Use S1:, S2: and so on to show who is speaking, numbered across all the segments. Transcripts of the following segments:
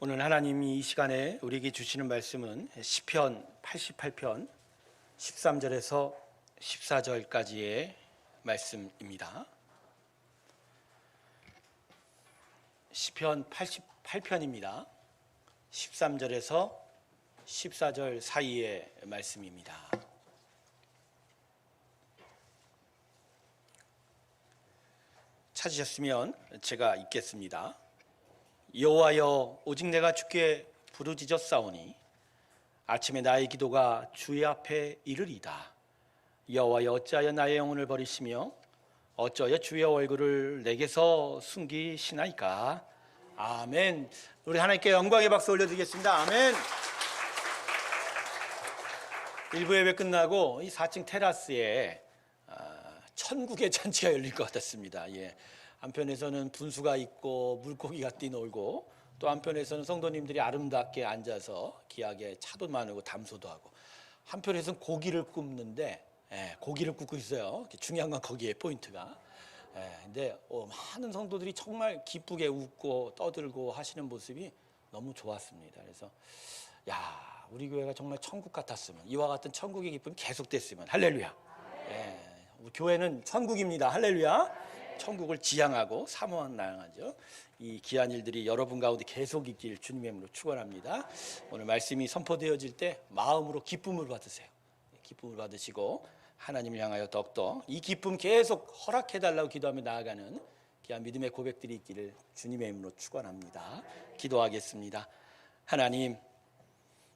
S1: 오늘 하나님이 이 시간에 우리에게 주시는 말씀은 시편 88편 13절에서 14절까지의 말씀입니다. 시편 88편입니다. 13절에서 14절 사이의 말씀입니다. 찾으셨으면 제가 읽겠습니다. 여호와여, 오직 내가 주께 부르짖었사오니 아침에 나의 기도가 주의 앞에 이르리이다. 여호와여, 어찌하여 나의 영혼을 버리시며 어찌하여 주의 얼굴을 내게서 숨기시나이까. 아멘. 우리 하나님께 영광의 박수 올려드리겠습니다. 아멘. 1부 예배 끝나고 이 4층 테라스에 천국의 잔치가 열릴 것 같았습니다. 한편에서는 분수가 있고 물고기가 뛰놀고, 또 한편에서는 성도님들이 아름답게 앉아서 귀하게 차도 나누고 담소도 하고, 한편에서는 고기를 굽는데 고기를 굽고 있어요. 중요한 건 거기에 포인트가. 근데 많은 성도들이 정말 기쁘게 웃고 떠들고 하시는 모습이 너무 좋았습니다. 그래서 우리 교회가 정말 천국 같았으면, 이와 같은 천국의 기쁨이 계속됐으면. 할렐루야. 우리 교회는 천국입니다. 할렐루야. 천국을 지향하고 사모하죠. 이 귀한 일들이 여러분 가운데 계속 있길 주님의 이름으로 축원합니다. 오늘 말씀이 선포되어질 때 마음으로 기쁨을 받으세요. 기쁨을 받으시고 하나님을 향하여 더욱더 이 기쁨 계속 허락해달라고 기도하며 나아가는 귀한 믿음의 고백들이 있기를 주님의 이름으로 축원합니다. 기도하겠습니다. 하나님,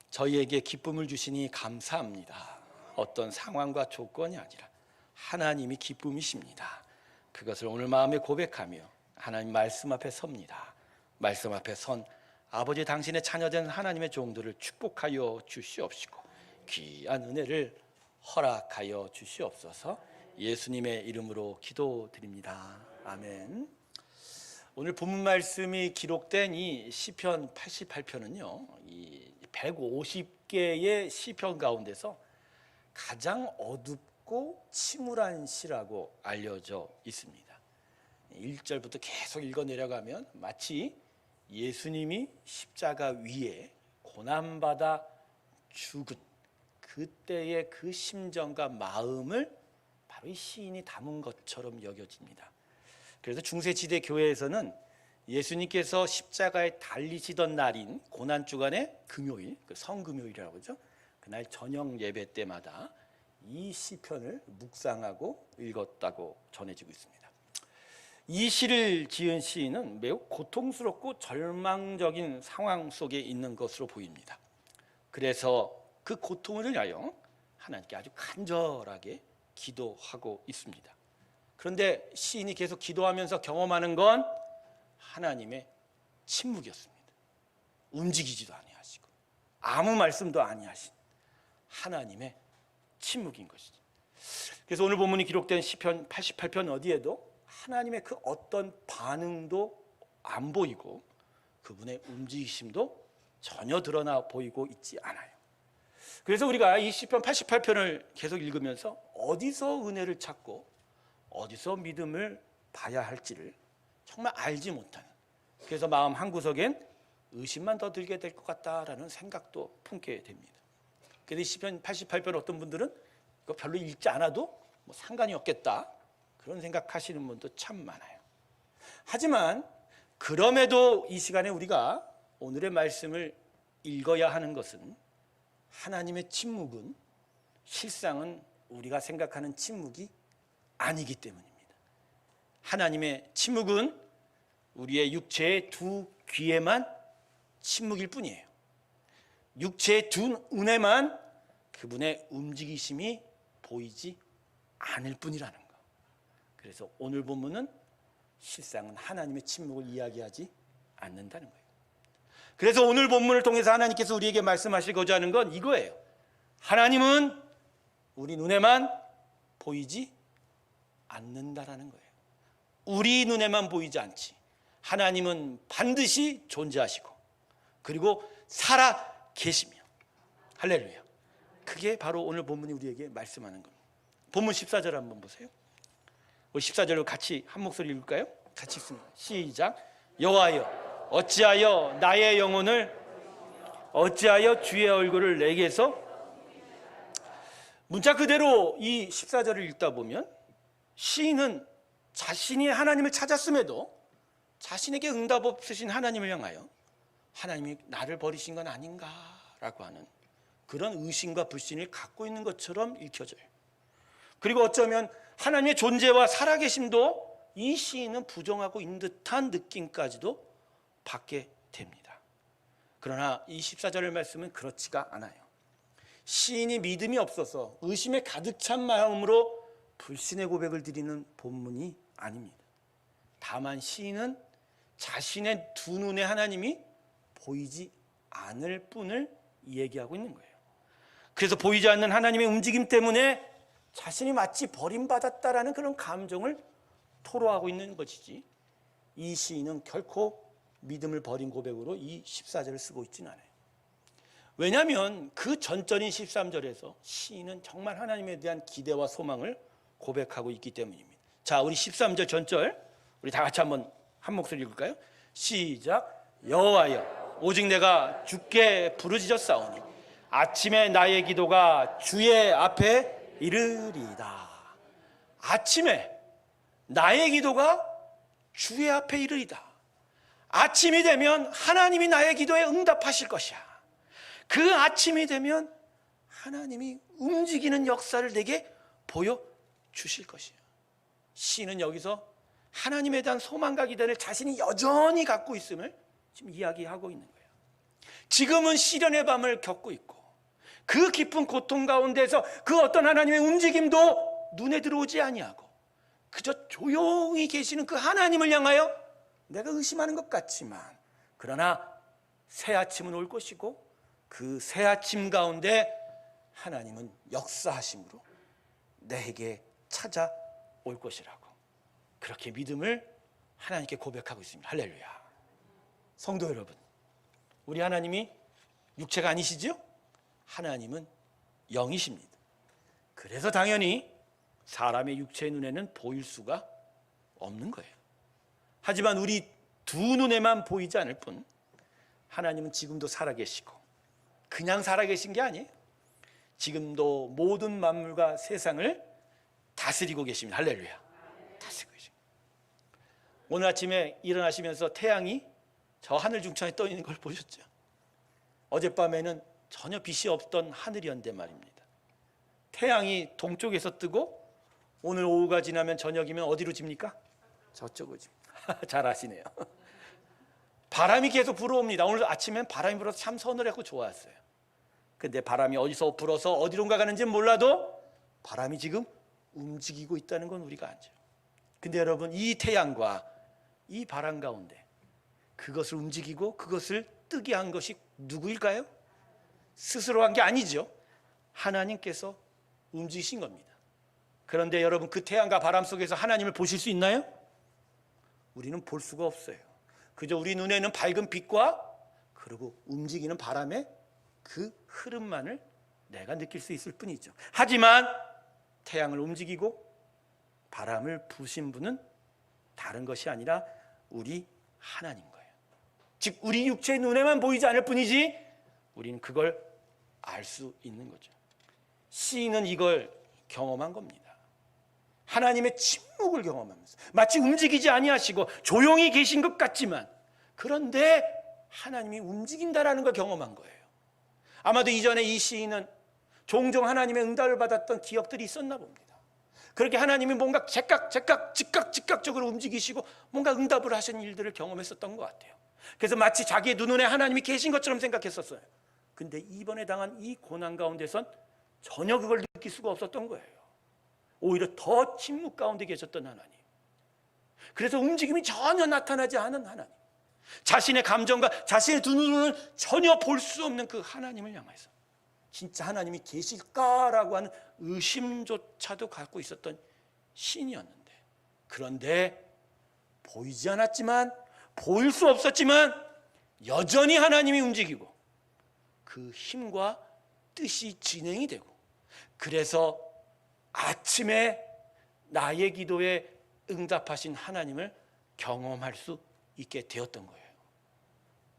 S1: 저희에게 기쁨을 주시니 감사합니다. 어떤 상황과 조건이 아니라 하나님이 기쁨이십니다. 그것을 오늘 마음에 고백하며 하나님 말씀 앞에 섭니다. 말씀 앞에 선 아버지, 당신의 자녀된 하나님의 종들을 축복하여 주시옵시고 귀한 은혜를 허락하여 주시옵소서. 예수님의 이름으로 기도드립니다. 아멘. 오늘 본문 말씀이 기록된 이 시편 88편은요, 이 150개의 시편 가운데서 가장 어둡고 침울한 시라고 알려져 있습니다. 1절부터 계속 읽어 내려가면 마치 예수님이 십자가 위에 고난받아 죽은 그때의 그 심정과 마음을 바로 이 시인이 담은 것처럼 여겨집니다. 그래서 중세시대 교회에서는 예수님께서 십자가에 달리시던 날인 고난주간의 금요일, 그 성금요일이라고 그러죠. 그날 저녁 예배 때마다 이 시편을 묵상하고 읽었다고 전해지고 있습니다. 이 시를 지은 시인은 매우 고통스럽고 절망적인 상황 속에 있는 것으로 보입니다. 그래서 그 고통을 위하여 하나님께 아주 간절하게 기도하고 있습니다. 그런데 시인이 계속 기도하면서 경험하는 건 하나님의 침묵이었습니다. 움직이지도 아니하시고 아무 말씀도 아니하신 하나님의 침묵인 것이죠. 그래서 오늘 본문이 기록된 시편 88편 어디에도 하나님의 그 어떤 반응도 안 보이고 그분의 움직이심도 전혀 드러나 보이고 있지 않아요. 그래서 우리가 이 시편 88편을 계속 읽으면서 어디서 은혜를 찾고 어디서 믿음을 봐야 할지를 정말 알지 못하는, 그래서 마음 한구석엔 의심만 더 들게 될 것 같다라는 생각도 품게 됩니다. 그래서 시편 88편 어떤 분들은 이거 별로 읽지 않아도 뭐 상관이 없겠다, 그런 생각하시는 분도 참 많아요. 하지만 그럼에도 이 시간에 우리가 오늘의 말씀을 읽어야 하는 것은 하나님의 침묵은 실상은 우리가 생각하는 침묵이 아니기 때문입니다. 하나님의 침묵은 우리의 육체의 두 귀에만 침묵일 뿐이에요. 육체의 두 눈에만 그분의 움직이심이 보이지 않을 뿐이라는 거. 그래서 오늘 본문은 실상은 하나님의 침묵을 이야기하지 않는다는 거예요. 그래서 오늘 본문을 통해서 하나님께서 우리에게 말씀하시고자 하는 건 이거예요. 하나님은 우리 눈에만 보이지 않는다라는 거예요. 우리 눈에만 보이지 않지, 하나님은 반드시 존재하시고 그리고 살아 계시며. 할렐루야. 그게 바로 오늘 본문이 우리에게 말씀하는 겁니다. 본문 14절 한번 보세요. 우리 14절로 같이 한 목소리 읽을까요? 같이 읽습니다. 시작. 여호와여, 어찌하여 나의 영혼을, 어찌하여 주의 얼굴을 내게서. 문자 그대로 이 14절을 읽다 보면 시인은 자신이 하나님을 찾았음에도 자신에게 응답 없으신 하나님을 향하여 하나님이 나를 버리신 건 아닌가라고 하는 그런 의심과 불신을 갖고 있는 것처럼 읽혀져요. 그리고 어쩌면 하나님의 존재와 살아계심도 이 시인은 부정하고 있는 듯한 느낌까지도 받게 됩니다. 그러나 이 14절의 말씀은 그렇지가 않아요. 시인이 믿음이 없어서 의심에 가득 찬 마음으로 불신의 고백을 드리는 본문이 아닙니다. 다만 시인은 자신의 두 눈에 하나님이 보이지 않을 뿐을 얘기하고 있는 거예요. 그래서 보이지 않는 하나님의 움직임 때문에 자신이 마치 버림받았다라는 그런 감정을 토로하고 있는 것이지, 이 시인은 결코 믿음을 버린 고백으로 이 14절을 쓰고 있지는 않아요. 왜냐하면 그 전절인 13절에서 시인은 정말 하나님에 대한 기대와 소망을 고백하고 있기 때문입니다. 자, 우리 13절 전절 우리 다 같이 한번 한 목소리 읽을까요? 시작. 여호와여, 오직 내가 주께 부르짖었사오니 아침에 나의 기도가 주의 앞에 이르리이다. 아침에 나의 기도가 주의 앞에 이르리이다. 아침이 되면 하나님이 나의 기도에 응답하실 것이야. 그 아침이 되면 하나님이 움직이는 역사를 내게 보여주실 것이야. 시인은 여기서 하나님에 대한 소망과 기대를 자신이 여전히 갖고 있음을 지금 이야기하고 있는 거예요. 지금은 시련의 밤을 겪고 있고 그 깊은 고통 가운데서 그 어떤 하나님의 움직임도 눈에 들어오지 아니하고 그저 조용히 계시는 그 하나님을 향하여 내가 의심하는 것 같지만, 그러나 새 아침은 올 것이고 그 새 아침 가운데 하나님은 역사하심으로 내게 찾아올 것이라고 그렇게 믿음을 하나님께 고백하고 있습니다. 할렐루야. 성도 여러분, 우리 하나님이 육체가 아니시죠? 하나님은 영이십니다. 그래서 당연히 사람의 육체의 눈에는 보일 수가 없는 거예요. 하지만 우리 두 눈에만 보이지 않을 뿐 하나님은 지금도 살아계시고 그냥 살아계신 게 아니에요. 지금도 모든 만물과 세상을 다스리고 계십니다. 할렐루야. 다스리고 계십니다. 오늘 아침에 일어나시면서 태양이 저 하늘 중천에 떠 있는 걸 보셨죠? 어젯밤에는 전혀 빛이 없던 하늘이었는데 말입니다. 태양이 동쪽에서 뜨고 오늘 오후가 지나면 저녁이면 어디로 집니까? 저쪽으로 집니다. 잘 아시네요. 바람이 계속 불어옵니다. 오늘 아침엔 바람이 불어서 참 서늘하고 좋았어요. 근데 바람이 어디서 불어서 어디론가 가는지는 몰라도 바람이 지금 움직이고 있다는 건 우리가 알죠. 근데 여러분, 이 태양과 이 바람 가운데 그것을 움직이고 그것을 뜨게 한 것이 누구일까요? 스스로 한 게 아니죠. 하나님께서 움직이신 겁니다. 그런데 여러분, 그 태양과 바람 속에서 하나님을 보실 수 있나요? 우리는 볼 수가 없어요. 그저 우리 눈에는 밝은 빛과 그리고 움직이는 바람의 그 흐름만을 내가 느낄 수 있을 뿐이죠. 하지만 태양을 움직이고 바람을 부신 분은 다른 것이 아니라 우리 하나님 거예요. 즉 우리 육체의 눈에만 보이지 않을 뿐이지 우리는 그걸 알 수 있는 거죠. 시인은 이걸 경험한 겁니다. 하나님의 침묵을 경험하면서 마치 움직이지 아니하시고 조용히 계신 것 같지만 그런데 하나님이 움직인다라는 걸 경험한 거예요. 아마도 이전에 이 시인은 종종 하나님의 응답을 받았던 기억들이 있었나 봅니다. 그렇게 하나님이 뭔가 즉각적으로 움직이시고 뭔가 응답을 하신 일들을 경험했었던 것 같아요. 그래서 마치 자기의 눈에 하나님이 계신 것처럼 생각했었어요. 근데 이번에 당한 이 고난 가운데선 전혀 그걸 느낄 수가 없었던 거예요. 오히려 더 침묵 가운데 계셨던 하나님. 그래서 움직임이 전혀 나타나지 않은 하나님. 자신의 감정과 자신의 두 눈으로는 전혀 볼 수 없는 그 하나님을 향해서 진짜 하나님이 계실까라고 하는 의심조차도 갖고 있었던 시인이었는데, 그런데 보이지 않았지만 보일 수 없었지만 여전히 하나님이 움직이고 그 힘과 뜻이 진행이 되고, 그래서 아침에 나의 기도에 응답하신 하나님을 경험할 수 있게 되었던 거예요.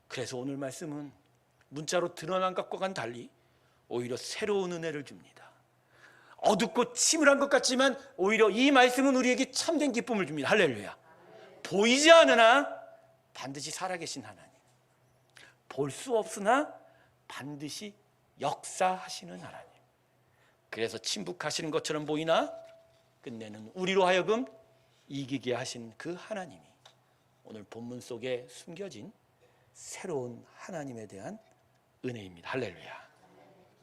S1: 그래서 오늘 말씀은 문자로 드러난 것과는 달리 오히려 새로운 은혜를 줍니다. 어둡고 침울한 것 같지만 오히려 이 말씀은 우리에게 참된 기쁨을 줍니다. 할렐루야. 보이지 않으나 반드시 살아계신 하나님, 볼 수 없으나 반드시 역사하시는 하나님, 그래서 침묵하시는 것처럼 보이나 끝내는 우리로 하여금 이기게 하신 그 하나님이 오늘 본문 속에 숨겨진 새로운 하나님에 대한 은혜입니다. 할렐루야.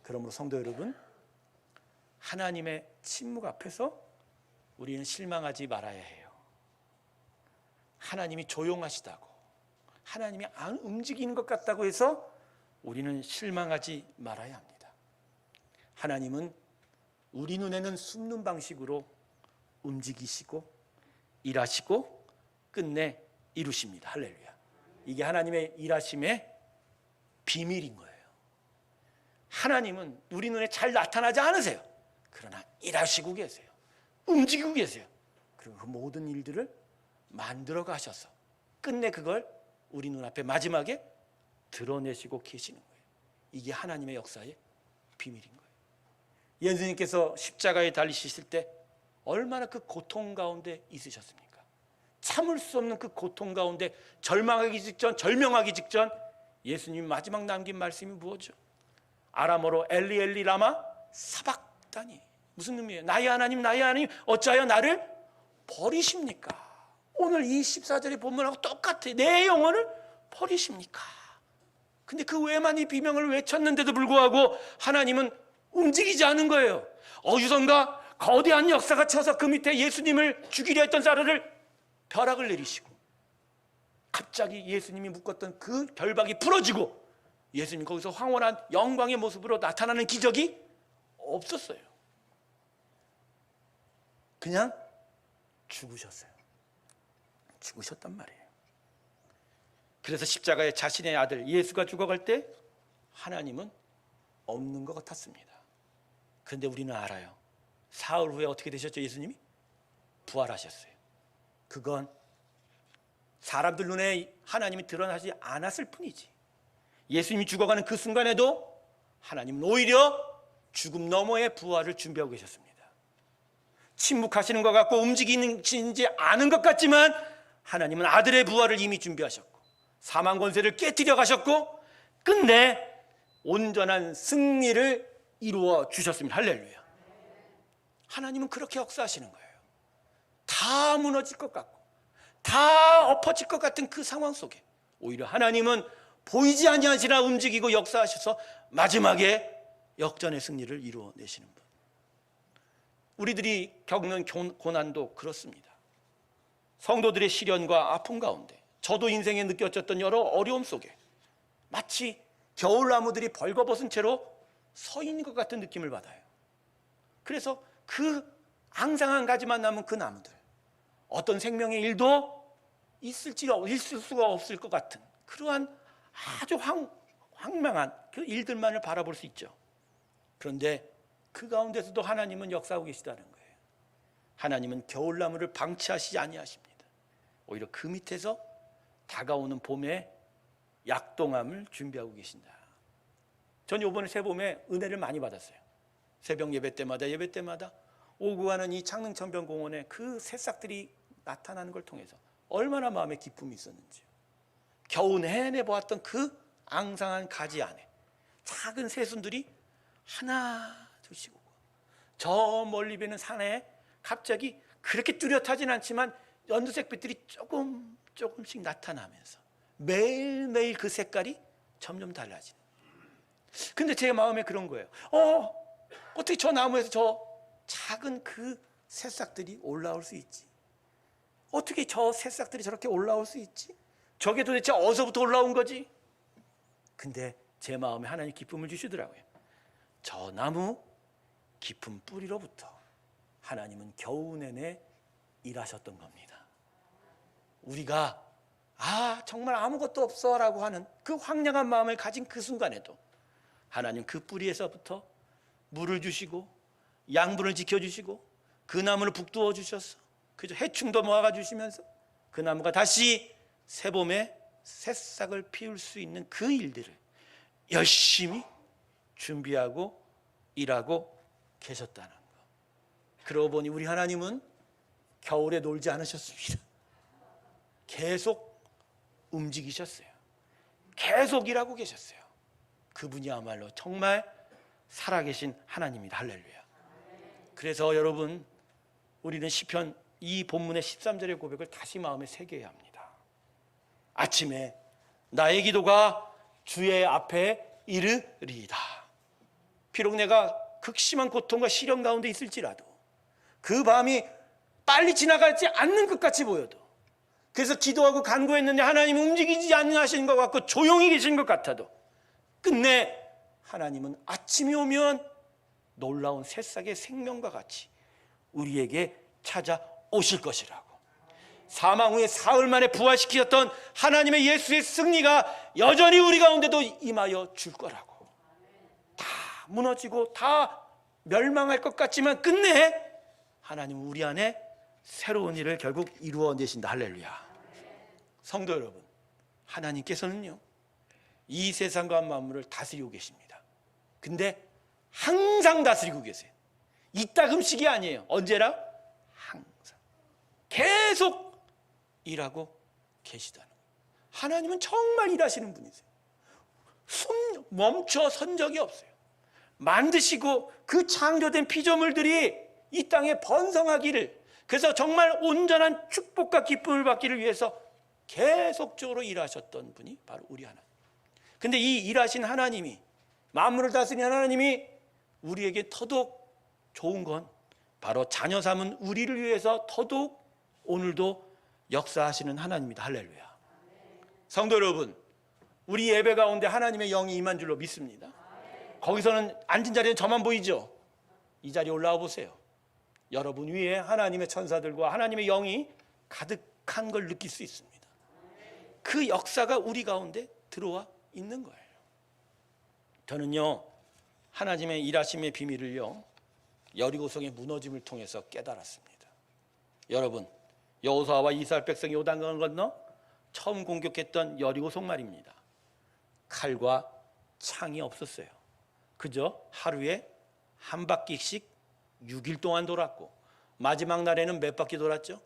S1: 그러므로 성도 여러분, 하나님의 침묵 앞에서 우리는 실망하지 말아야 해요. 하나님이 조용하시다고, 하나님이 안 움직이는 것 같다고 해서 우리는 실망하지 말아야 합니다. 하나님은 우리 눈에는 숨는 방식으로 움직이시고 일하시고 끝내 이루십니다. 할렐루야. 이게 하나님의 일하심의 비밀인 거예요. 하나님은 우리 눈에 잘 나타나지 않으세요. 그러나 일하시고 계세요. 움직이고 계세요. 그리고 그 모든 일들을 만들어 가셔서 끝내 그걸 우리 눈앞에 마지막에 드러내시고 계시는 거예요. 이게 하나님의 역사의 비밀인 거예요. 예수님께서 십자가에 달리셨을 때 얼마나 그 고통 가운데 있으셨습니까? 참을 수 없는 그 고통 가운데 절망하기 직전, 절명하기 직전 예수님이 마지막 남긴 말씀이 무엇이죠? 아람어로 엘리 엘리 라마 사박다니. 무슨 의미예요? 나의 하나님 어찌하여 나를 버리십니까? 오늘 이 14절의 본문하고 똑같아요. 내 영혼을 버리십니까? 근데 그 외에만 이 비명을 외쳤는데도 불구하고 하나님은 움직이지 않은 거예요. 어디선가 거대한 역사가 쳐서 그 밑에 예수님을 죽이려 했던 사람을 벼락을 내리시고 갑자기 예수님이 묶었던 그 결박이 풀어지고 예수님 거기서 황홀한 영광의 모습으로 나타나는 기적이 없었어요. 그냥 죽으셨어요. 죽으셨단 말이에요. 그래서 십자가에 자신의 아들 예수가 죽어갈 때 하나님은 없는 것 같았습니다. 그런데 우리는 알아요. 사흘 후에 어떻게 되셨죠? 예수님이 부활하셨어요. 그건 사람들 눈에 하나님이 드러나지 않았을 뿐이지. 예수님이 죽어가는 그 순간에도 하나님은 오히려 죽음 너머의 부활을 준비하고 계셨습니다. 침묵하시는 것 같고 움직이지 않은 것 같지만 하나님은 아들의 부활을 이미 준비하셨고 사망 권세를 깨뜨려 가셨고 끝내 온전한 승리를 이루어 주셨습니다. 할렐루야. 하나님은 그렇게 역사하시는 거예요. 다 무너질 것 같고 다 엎어질 것 같은 그 상황 속에 오히려 하나님은 보이지 아니하시나 움직이고 역사하셔서 마지막에 역전의 승리를 이루어내시는 분. 우리들이 겪는 고난도 그렇습니다. 성도들의 시련과 아픔 가운데 저도 인생에 느껴졌던 여러 어려움 속에 마치 겨울나무들이 벌거벗은 채로 서 있는 것 같은 느낌을 받아요. 그래서 그 앙상한 가지만 남은 그 나무들, 어떤 생명의 일도 있을 수가 없을 것 같은 그러한 아주 황망한 그 일들만을 바라볼 수 있죠. 그런데 그 가운데서도 하나님은 역사하고 계시다는 거예요. 하나님은 겨울나무를 방치하시지 아니하십니다. 오히려 그 밑에서 다가오는 봄의 약동함을 준비하고 계신다. 전 이번에 새봄에 은혜를 많이 받았어요. 새벽 예배 때마다 오고 가는 이 창릉천변공원에 그 새싹들이 나타나는 걸 통해서 얼마나 마음에 기쁨이 있었는지요. 겨우 내내 보았던 그 앙상한 가지 안에 작은 새순들이 하나 둘씩 오고 저 멀리 보이는 산에 갑자기 그렇게 뚜렷하진 않지만 연두색빛들이 조금씩 나타나면서 매일매일 그 색깔이 점점 달라지는. 근데 제 마음에 그런 거예요. 어떻게 저 나무에서 저 작은 그 새싹들이 올라올 수 있지? 어떻게 저 새싹들이 저렇게 올라올 수 있지? 저게 도대체 어디서부터 올라온 거지? 근데 제 마음에 하나님 기쁨을 주시더라고요. 저 나무 깊은 뿌리로부터 하나님은 겨우 내내 일하셨던 겁니다. 우리가 정말 아무것도 없어 라고 하는 그 황량한 마음을 가진 그 순간에도 하나님 그 뿌리에서부터 물을 주시고 양분을 지켜주시고 그 나무를 북두어 주셔서 그저 해충도 모아가 주시면서 그 나무가 다시 새봄에 새싹을 피울 수 있는 그 일들을 열심히 준비하고 일하고 계셨다는 거. 그러고 보니 우리 하나님은 겨울에 놀지 않으셨습니다. 계속 움직이셨어요. 계속 일하고 계셨어요. 그분이야말로 정말 살아계신 하나님입니다. 할렐루야. 그래서 여러분, 우리는 시편 이 본문의 13절의 고백을 다시 마음에 새겨야 합니다. 아침에 나의 기도가 주의 앞에 이르리이다. 비록 내가 극심한 고통과 시련 가운데 있을지라도 그 밤이 빨리 지나가지 않는 것 같이 보여도, 그래서 기도하고 간구했는데 하나님은 움직이지 않으시는 것 같고 조용히 계신 것 같아도 끝내 하나님은 아침이 오면 놀라운 새싹의 생명과 같이 우리에게 찾아오실 것이라고. 사망 후에 사흘 만에 부활시키셨던 하나님의 예수의 승리가 여전히 우리 가운데도 임하여 줄 거라고. 다 무너지고 다 멸망할 것 같지만 끝내 하나님은 우리 안에 새로운 일을 결국 이루어내신다. 할렐루야. 성도 여러분, 하나님께서는요 이 세상과 만물을 다스리고 계십니다. 근데 항상 다스리고 계세요. 이따금씩이 아니에요. 언제나 항상 계속 일하고 계시다는 거예요. 하나님은 정말 일하시는 분이세요. 멈춰 선 적이 없어요. 만드시고 그 창조된 피조물들이 이 땅에 번성하기를, 그래서 정말 온전한 축복과 기쁨을 받기를 위해서 계속적으로 일하셨던 분이 바로 우리 하나님. 근데 이 일하신 하나님이, 만물을 다스리는 하나님이 우리에게 더더욱 좋은 건 바로 자녀 삼은 우리를 위해서 더더욱 오늘도 역사하시는 하나님입니다. 할렐루야. 성도 여러분, 우리 예배 가운데 하나님의 영이 임한 줄로 믿습니다. 거기서는 앉은 자리는 저만 보이죠? 이 자리에 올라와 보세요. 여러분 위에 하나님의 천사들과 하나님의 영이 가득한 걸 느낄 수 있습니다. 그 역사가 우리 가운데 들어와 있는 거예요. 저는요 하나님의 일하심의 비밀을요 여리고성의 무너짐을 통해서 깨달았습니다. 여러분, 여호수아와 이스라엘 백성이 요단강을 건너 처음 공격했던 여리고성 말입니다. 칼과 창이 없었어요. 그저 하루에 한 바퀴씩 6일 동안 돌았고, 마지막 날에는 몇 바퀴 돌았죠?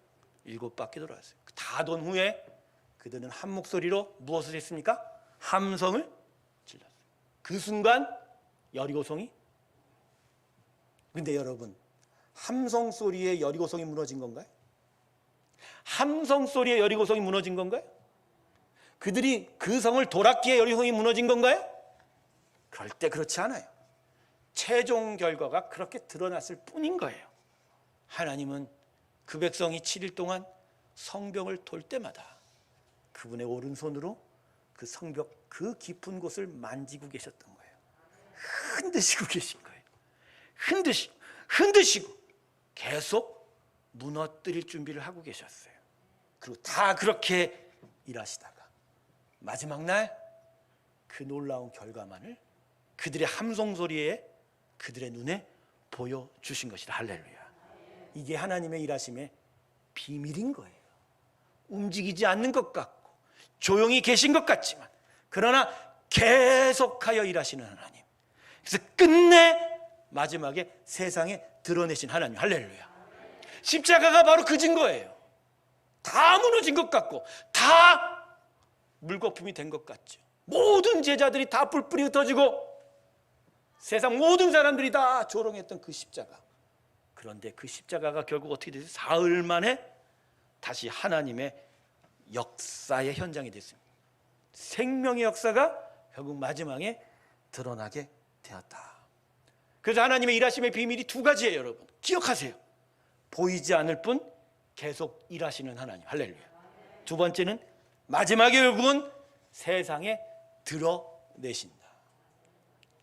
S1: 7바퀴 돌았어요. 다 돈 후에 그들은 한 목소리로 무엇을 했습니까? 함성을 질렀어요. 그 순간 여리고성이, 근데 여러분, 함성 소리에 여리고성이 무너진 건가요? 함성 소리에 여리고성이 무너진 건가요? 그들이 그 성을 돌았기에 여리고성이 무너진 건가요? 절대 그렇지 않아요. 최종 결과가 그렇게 드러났을 뿐인 거예요. 하나님은 그 백성이 7일 동안 성벽을 돌 때마다 그분의 오른손으로 그 성벽 그 깊은 곳을 만지고 계셨던 거예요. 흔드시고 계신 거예요. 흔드시고 계속 무너뜨릴 준비를 하고 계셨어요. 그리고 다 그렇게 일하시다가 마지막 날 그 놀라운 결과만을 그들의 함성 소리에 그들의 눈에 보여주신 것이다. 할렐루야. 이게 하나님의 일하심의 비밀인 거예요. 움직이지 않는 것 같고 조용히 계신 것 같지만 그러나 계속하여 일하시는 하나님. 그래서 끝내 마지막에 세상에 드러내신 하나님. 할렐루야. 십자가가 바로 그 증거예요. 다 무너진 것 같고 다 물거품이 된 것 같죠. 모든 제자들이 다 뿔뿔이 흩어지고 세상 모든 사람들이 다 조롱했던 그 십자가. 그런데 그 십자가가 결국 어떻게 됐어요? 사흘 만에 다시 하나님의 역사의 현장이 됐습니다. 생명의 역사가 결국 마지막에 드러나게 되었다. 그래서 하나님의 일하심의 비밀이 두 가지예요. 여러분 기억하세요. 보이지 않을 뿐 계속 일하시는 하나님. 할렐루야. 두 번째는 마지막에 결국은 세상에 드러내신다.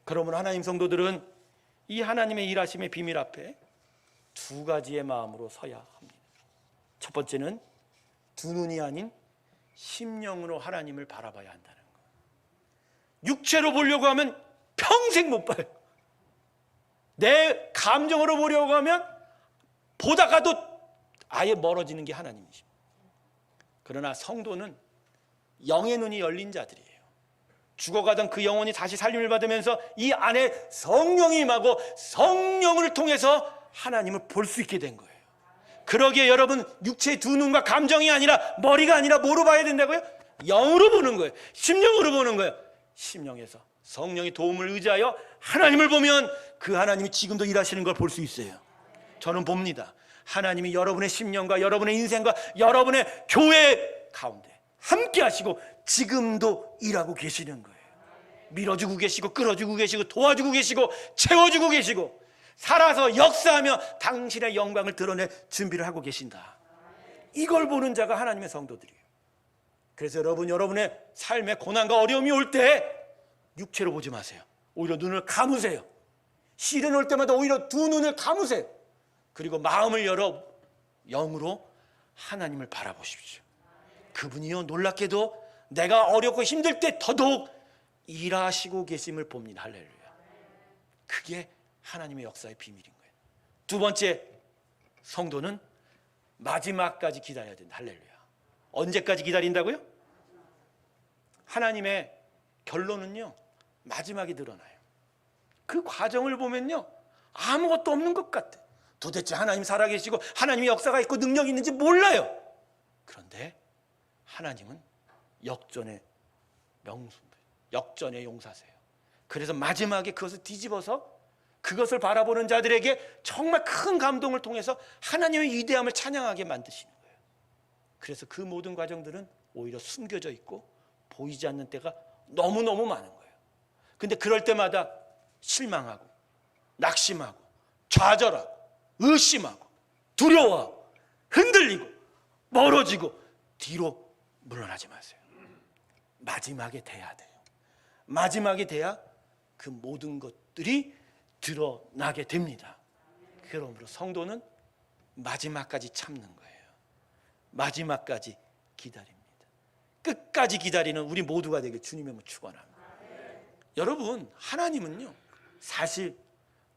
S1: 그러므로 하나님 성도들은 이 하나님의 일하심의 비밀 앞에 두 가지의 마음으로 서야 합니다. 첫 번째는 두 눈이 아닌 심령으로 하나님을 바라봐야 한다는 것. 육체로 보려고 하면 평생 못 봐요. 내 감정으로 보려고 하면 보다가도 아예 멀어지는 게 하나님이십니다. 그러나 성도는 영의 눈이 열린 자들이에요. 죽어가던 그 영혼이 다시 살림을 받으면서 이 안에 성령이 임하고 성령을 통해서 하나님을 볼 수 있게 된 거예요. 그러기에 여러분, 육체의 두 눈과 감정이 아니라, 머리가 아니라 뭐로 봐야 된다고요? 영으로 보는 거예요. 심령으로 보는 거예요. 심령에서 성령의 도움을 의지하여 하나님을 보면 그 하나님이 지금도 일하시는 걸 볼 수 있어요. 저는 봅니다. 하나님이 여러분의 심령과 여러분의 인생과 여러분의 교회 가운데 함께 하시고 지금도 일하고 계시는 거예요. 밀어주고 계시고 끌어주고 계시고 도와주고 계시고 채워주고 계시고 살아서 역사하며 당신의 영광을 드러낼 준비를 하고 계신다. 이걸 보는 자가 하나님의 성도들이에요. 그래서 여러분의 삶에 고난과 어려움이 올 때 육체로 보지 마세요. 오히려 눈을 감으세요. 시련이 올 때마다 오히려 두 눈을 감으세요. 그리고 마음을 열어 영으로 하나님을 바라보십시오. 그분이요, 놀랍게도 내가 어렵고 힘들 때 더더욱 일하시고 계심을 봅니다. 할렐루야. 그게 하나님의 역사의 비밀인 거예요. 두 번째, 성도는 마지막까지 기다려야 된다. 할렐루야. 언제까지 기다린다고요? 하나님의 결론은요, 마지막에 드러나요. 그 과정을 보면요, 아무것도 없는 것 같아. 도대체 하나님 살아계시고 하나님의 역사가 있고 능력이 있는지 몰라요. 그런데 하나님은 역전의 역전의 용사세요. 그래서 마지막에 그것을 뒤집어서 그것을 바라보는 자들에게 정말 큰 감동을 통해서 하나님의 위대함을 찬양하게 만드시는 거예요. 그래서 그 모든 과정들은 오히려 숨겨져 있고 보이지 않는 때가 너무너무 많은 거예요. 근데 그럴 때마다 실망하고 낙심하고 좌절하고 의심하고 두려워하고 흔들리고 멀어지고 뒤로 물러나지 마세요. 마지막에 돼야 돼요. 마지막에 돼야 그 모든 것들이 드러나게 됩니다. 그러므로 성도는 마지막까지 참는 거예요. 마지막까지 기다립니다. 끝까지 기다리는 우리 모두가 되길 주님의 이름으로 축원합니다. 여러분, 하나님은요, 사실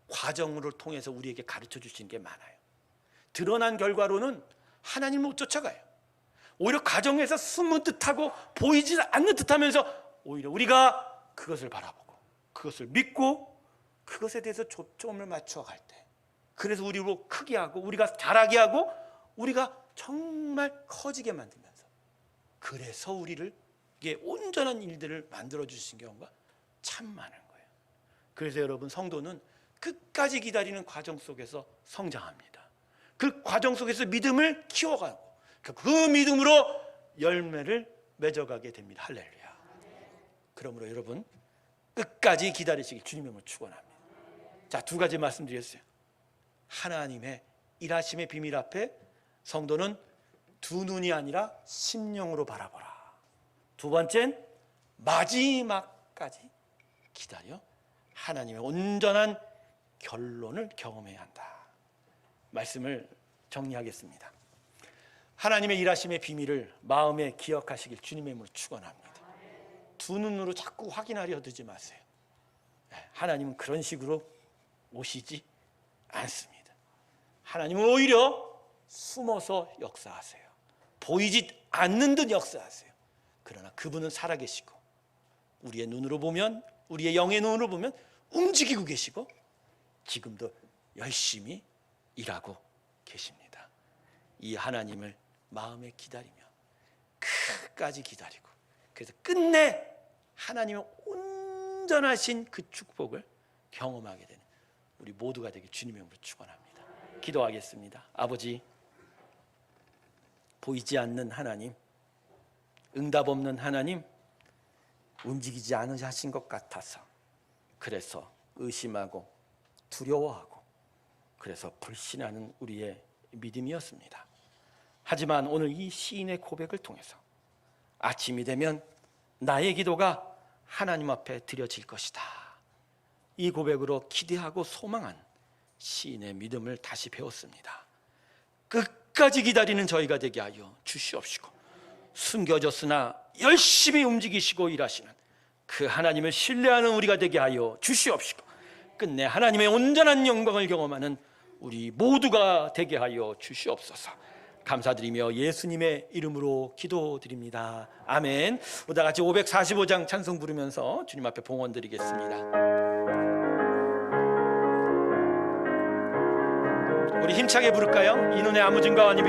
S1: 과정을 통해서 우리에게 가르쳐 주시는 게 많아요. 드러난 결과로는 하나님을 못 쫓아가요. 오히려 과정에서 숨은 듯하고 보이지 않는 듯하면서 오히려 우리가 그것을 바라보고 그것을 믿고 그것에 대해서 초점을 맞춰갈 때, 그래서 우리로 크게 하고 우리가 잘하게 하고 우리가 정말 커지게 만들면서, 그래서 우리를 이게 온전한 일들을 만들어 주신 경우가 참 많은 거예요. 그래서 여러분, 성도는 끝까지 기다리는 과정 속에서 성장합니다. 그 과정 속에서 믿음을 키워가고 그 믿음으로 열매를 맺어가게 됩니다. 할렐루야. 그러므로 여러분, 끝까지 기다리시길 주님의 이름으로 축원합니다. 자, 두 가지 말씀드렸어요. 하나님의 일하심의 비밀 앞에 성도는 두 눈이 아니라 심령으로 바라보라. 두 번째는 마지막까지 기다려 하나님의 온전한 결론을 경험해야 한다. 말씀을 정리하겠습니다. 하나님의 일하심의 비밀을 마음에 기억하시길 주님의 이름으로 축원합니다. 두 눈으로 자꾸 확인하려 들지 마세요. 하나님은 그런 식으로 오시지 않습니다. 하나님은 오히려 숨어서 역사하세요. 보이지 않는 듯 역사하세요. 그러나 그분은 살아계시고 우리의 눈으로 보면, 우리의 영의 눈으로 보면 움직이고 계시고 지금도 열심히 일하고 계십니다. 이 하나님을 마음에 기다리며 끝까지 기다리고, 그래서 끝내 하나님의 온전하신 그 축복을 경험하게 되는 우리 모두가 되길 주님의 이름으로 축원합니다. 기도하겠습니다. 아버지, 보이지 않는 하나님, 응답 없는 하나님, 움직이지 않으신 것 같아서 그래서 의심하고 두려워하고 그래서 불신하는 우리의 믿음이었습니다. 하지만 오늘 이 시인의 고백을 통해서 아침이 되면 나의 기도가 하나님 앞에 드려질 것이다, 이 고백으로 기대하고 소망한 시인의 믿음을 다시 배웠습니다. 끝까지 기다리는 저희가 되게 하여 주시옵시고, 숨겨졌으나 열심히 움직이시고 일하시는 그 하나님을 신뢰하는 우리가 되게 하여 주시옵시고, 끝내 하나님의 온전한 영광을 경험하는 우리 모두가 되게 하여 주시옵소서. 감사드리며 예수님의 이름으로 기도드립니다. 아멘. 우리 다 같이 545장 찬송 부르면서 주님 앞에 봉헌 드리겠습니다. 우리 힘차게 부를까요? 이 눈에 아무 증거 아니며